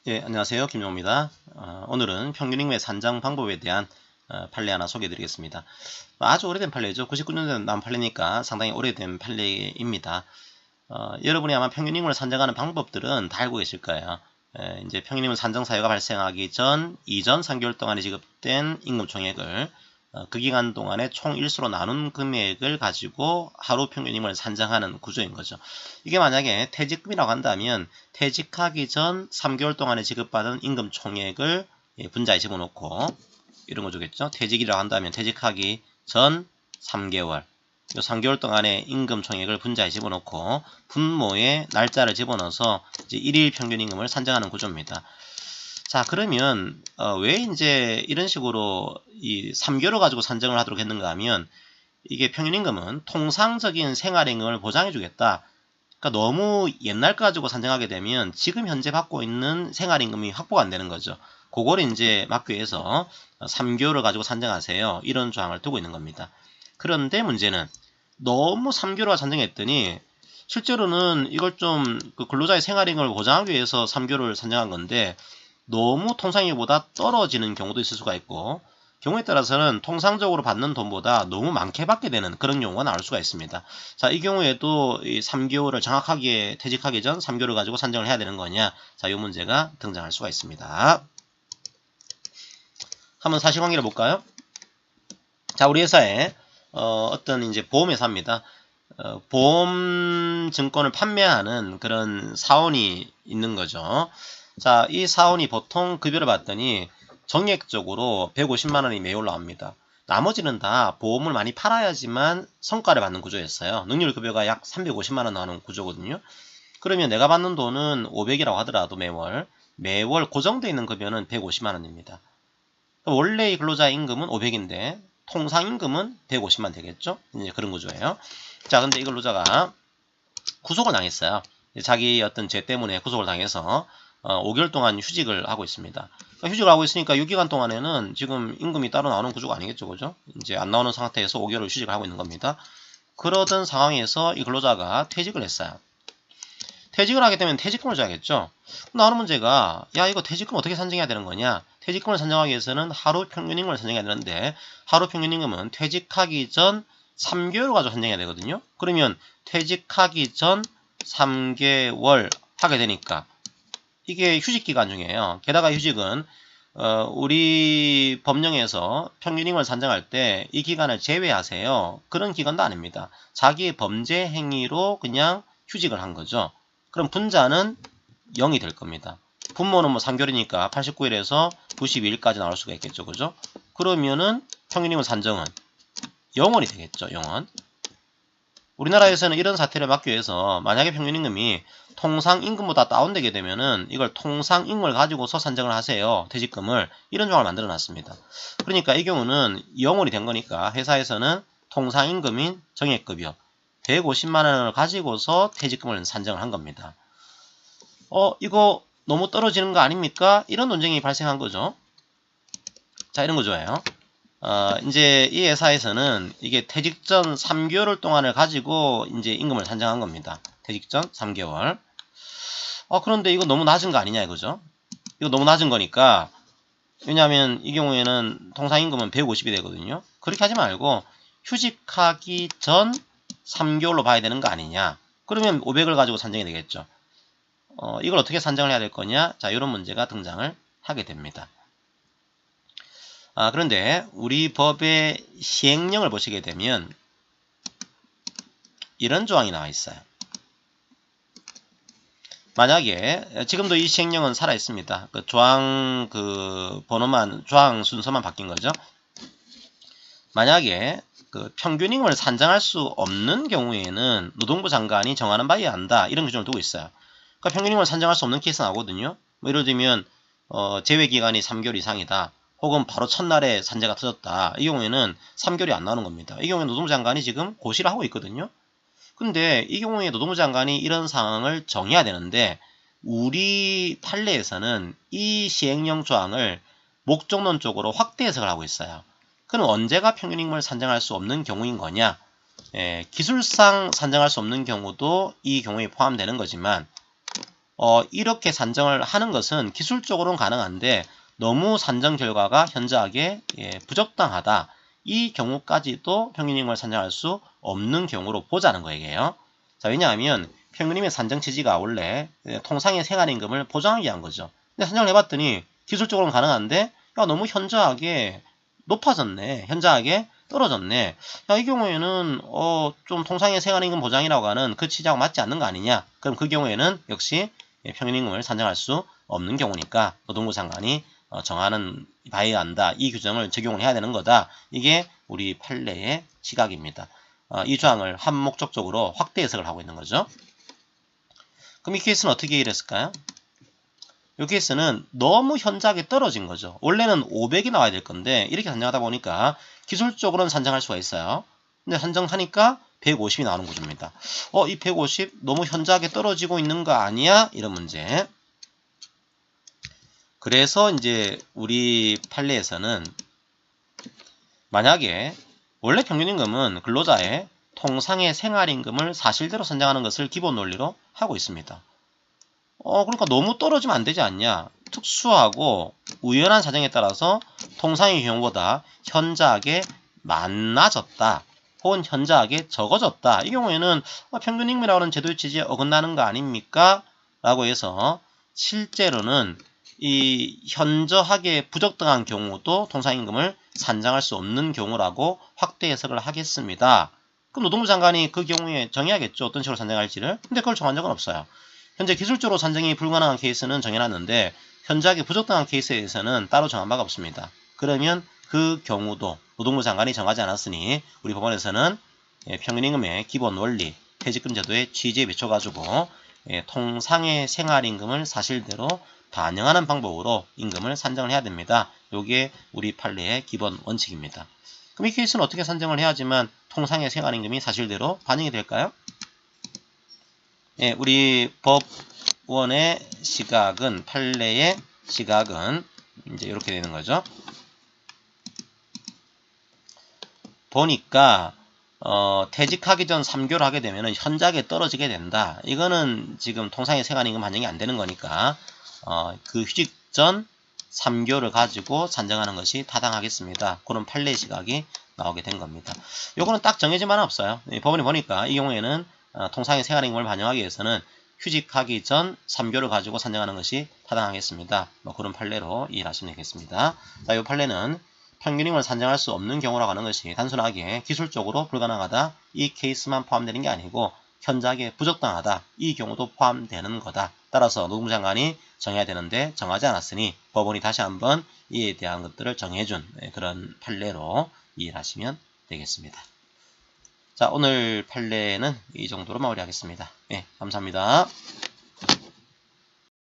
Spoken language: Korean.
예, 안녕하세요. 김용호입니다. 오늘은 평균임금의 산정 방법에 대한 판례 하나 소개해 드리겠습니다. 아주 오래된 판례죠. 99년도에 나온 판례니까 상당히 오래된 판례입니다. 여러분이 아마 평균임금을 산정하는 방법들은 다 알고 계실 거예요. 이제 평균임금 산정 사유가 발생하기 전 이전 3개월 동안에 지급된 임금 총액을 그 기간 동안에 총 일수로 나눈 금액을 가지고 하루 평균임금을 산정하는 구조인 거죠. 이게 만약에 퇴직금이라고 한다면 퇴직하기 전 3개월 동안에 지급받은 임금 총액을 분자에 집어넣고 이런 거 주겠죠. 퇴직이라고 한다면 퇴직하기 전 3개월 이 3개월 동안의 임금 총액을 분자에 집어넣고 분모에 날짜를 집어넣어서 이제 일일 평균임금을 산정하는 구조입니다. 자, 그러면 왜 이제 이런 식으로 이 3개월을 가지고 산정을 하도록 했는가 하면 이게 평균임금은 통상적인 생활임금을 보장해 주겠다. 그러니까 너무 옛날 거 가지고 산정하게 되면 지금 현재 받고 있는 생활임금이 확보가 안 되는 거죠. 그걸 이제 막기 위해서 3개월을 가지고 산정하세요. 이런 조항을 두고 있는 겁니다. 그런데 문제는 너무 3개월을 산정했더니 실제로는 이걸 좀 그 근로자의 생활임금을 보장하기 위해서 3개월을 산정한 건데 너무 통상임금보다 떨어지는 경우도 있을 수가 있고 경우에 따라서는 통상적으로 받는 돈보다 너무 많게 받게 되는 그런 경우가 나올 수가 있습니다. 자, 이 경우에도 이 3개월을 정확하게 퇴직하기 전 3개월을 가지고 산정을 해야 되는 거냐? 자, 이 문제가 등장할 수가 있습니다. 한번 사실관계를 볼까요? 자, 우리 회사에 어떤 이제 보험회사입니다. 보험 증권을 판매하는 그런 사원이 있는 거죠. 자, 이 사원이 보통 급여를 받더니 정액적으로 150만 원이 매월 나옵니다. 나머지는 다 보험을 많이 팔아야지만 성과를 받는 구조였어요. 능률급여가 약 350만 원 나오는 구조거든요. 그러면 내가 받는 돈은 500이라고 하더라도 매월 고정되어 있는 급여는 150만 원입니다. 원래 근로자 임금은 500인데 통상임금은 150만 되겠죠? 이제 그런 구조예요. 자, 근데 이 근로자가 구속을 당했어요. 자기 어떤 죄 때문에 구속을 당해서 5개월 동안 휴직을 하고 있습니다. 그러니까 휴직을 하고 있으니까 이 기간 동안에는 지금 임금이 따로 나오는 구조가 아니겠죠, 그죠? 이제 안 나오는 상태에서 5개월을 휴직을 하고 있는 겁니다. 그러던 상황에서 이 근로자가 퇴직을 했어요. 퇴직을 하게 되면 퇴직금을 줘야겠죠. 나오는 문제가 야, 이거 퇴직금 어떻게 산정해야 되는 거냐? 퇴직금을 산정하기 위해서는 하루 평균임금을 산정해야 되는데 하루 평균임금은 퇴직하기 전 3개월 가지고 산정해야 되거든요. 그러면 퇴직하기 전 3개월 하게 되니까 이게 휴직기간 중이에요. 게다가 휴직은 우리 법령에서 평균임금을 산정할 때 이 기간을 제외하세요. 그런 기간도 아닙니다. 자기의 범죄 행위로 그냥 휴직을 한 거죠. 그럼 분자는 0이 될 겁니다. 분모는 뭐 3개월이니까 89일에서 92일까지 나올 수가 있겠죠. 그죠? 그러면은 평균임금 산정은 0원이 되겠죠. 0원. 우리나라에서는 이런 사태를 막기 위해서 만약에 평균임금이 통상임금보다 다운되게 되면은 이걸 통상임금을 가지고서 산정을 하세요. 퇴직금을. 이런 조항을 만들어 놨습니다. 그러니까 이 경우는 0원이 된 거니까 회사에서는 통상임금인 정액급여 150만 원을 가지고서 퇴직금을 산정을 한 겁니다. 이거 너무 떨어지는 거 아닙니까? 이런 논쟁이 발생한 거죠. 자, 이런 구조예요. 이제 이 회사에서는 이게 퇴직 전 3개월 동안을 가지고 이제 임금을 산정한 겁니다. 퇴직 전 3개월. 그런데 이거 너무 낮은 거 아니냐 이거죠. 이거 너무 낮은 거니까 왜냐하면 이 경우에는 통상임금은 150이 되거든요. 그렇게 하지 말고 휴직하기 전 3개월로 봐야 되는 거 아니냐. 그러면 500을 가지고 산정이 되겠죠. 이걸 어떻게 산정을 해야 될 거냐. 자, 이런 문제가 등장을 하게 됩니다. 그런데 우리 법의 시행령을 보시게 되면 이런 조항이 나와 있어요. 만약에 지금도 이 시행령은 살아 있습니다. 그 조항 번호만 조항 순서만 바뀐 거죠. 만약에 그 평균임금을 산정할 수 없는 경우에는 노동부 장관이 정하는 바에 한다. 이런 규정을 두고 있어요. 그러니까 평균임금을 산정할 수 없는 케이스 나오거든요. 뭐 예를 들면 제외기간이 3개월 이상이다. 혹은 바로 첫날에 산재가 터졌다. 이 경우에는 3개월이 안 나오는 겁니다. 이 경우에 노동부 장관이 지금 고시를 하고 있거든요. 근데 이 경우에 노동부 장관이 이런 상황을 정해야 되는데 우리 판례에서는 이 시행령 조항을 목적론 쪽으로 확대 해석을 하고 있어요. 그럼 언제가 평균임금을 산정할 수 없는 경우인 거냐? 기술상 산정할 수 없는 경우도 이 경우에 포함되는 거지만 이렇게 산정을 하는 것은 기술적으로는 가능한데 너무 산정 결과가 현저하게 부적당하다. 이 경우까지도 평균임금을 산정할 수 없는 경우로 보자는 거예요. 자, 왜냐하면 평균임금의 산정 취지가 원래 통상의 생활임금을 보장하기 위한 거죠. 근데 산정을 해봤더니 기술적으로는 가능한데 야, 너무 현저하게 높아졌네. 현저하게 떨어졌네. 야, 이 경우에는 좀 통상의 생활임금 보장이라고 하는 그 취지하고 맞지 않는 거 아니냐. 그럼 그 경우에는 역시 평균임금을 산정할 수 없는 경우니까 노동부 장관이 정하는 바에 한다. 이 규정을 적용을 해야 되는 거다. 이게 우리 판례의 시각입니다. 이 조항을 한목적적으로 확대 해석을 하고 있는 거죠. 그럼 이 케이스는 어떻게 이랬을까요? 이 케이스는 너무 현저하게 떨어진 거죠. 원래는 500이 나와야 될 건데 이렇게 산정하다 보니까 기술적으로는 산정할 수가 있어요. 근데 산정하니까 150이 나오는 구조입니다. 이 150 너무 현저하게 떨어지고 있는 거 아니야? 이런 문제. 그래서 이제 우리 판례에서는 만약에 원래 평균임금은 근로자의 통상의 생활임금을 사실대로 산정하는 것을 기본 논리로 하고 있습니다. 그러니까 너무 떨어지면 안 되지 않냐. 특수하고 우연한 사정에 따라서 통상의 경우보다 현저하게 많아졌다. 혹은 현저하게 적어졌다. 이 경우에는 평균임금이라고 하는 제도의 취지에 어긋나는 거 아닙니까? 라고 해서 실제로는 이 현저하게 부적당한 경우도 통상임금을 산정할 수 없는 경우라고 확대 해석을 하겠습니다. 그럼 노동부 장관이 그 경우에 정해야겠죠. 어떤 식으로 산정할지를. 근데 그걸 정한 적은 없어요. 현재 기술적으로 산정이 불가능한 케이스는 정해놨는데 현저하게 부적당한 케이스에 대해서는 따로 정한 바가 없습니다. 그러면 그 경우도 노동부 장관이 정하지 않았으니 우리 법원에서는 평균임금의 기본 원리, 퇴직금 제도의 취지에 비춰가지고 통상의 생활임금을 사실대로 반영하는 방법으로 임금을 산정을 해야 됩니다. 이게 우리 판례의 기본 원칙입니다. 그럼 이 케이스는 어떻게 산정을 해야지만 통상의 생활임금이 사실대로 반영이 될까요? 우리 법원의 시각은, 판례의 시각은 이제 이렇게 되는 거죠. 보니까 퇴직하기 전 3개월 하게 되면 현저하게 떨어지게 된다. 이거는 지금 통상의 생활임금 반영이 안 되는 거니까 그 휴직 전 3개월을 가지고 산정하는 것이 타당하겠습니다. 그런 판례 시각이 나오게 된 겁니다. 요거는 딱 정해지만 없어요. 법원이 보니까 이 경우에는 통상의 생활임금을 반영하기 위해서는 휴직하기 전 3개월을 가지고 산정하는 것이 타당하겠습니다. 그런 판례로 이해하시면 되겠습니다. 자, 이 판례는 평균임금을 산정할 수 없는 경우라고 하는 것이 단순하게 기술적으로 불가능하다. 이 케이스만 포함되는 게 아니고 현저하게 부적당하다. 이 경우도 포함되는 거다. 따라서 노동부 장관이 정해야 되는데 정하지 않았으니 법원이 다시 한번 이에 대한 것들을 정해준 그런 판례로 이해하시면 되겠습니다. 자, 오늘 판례는 이 정도로 마무리하겠습니다. 감사합니다.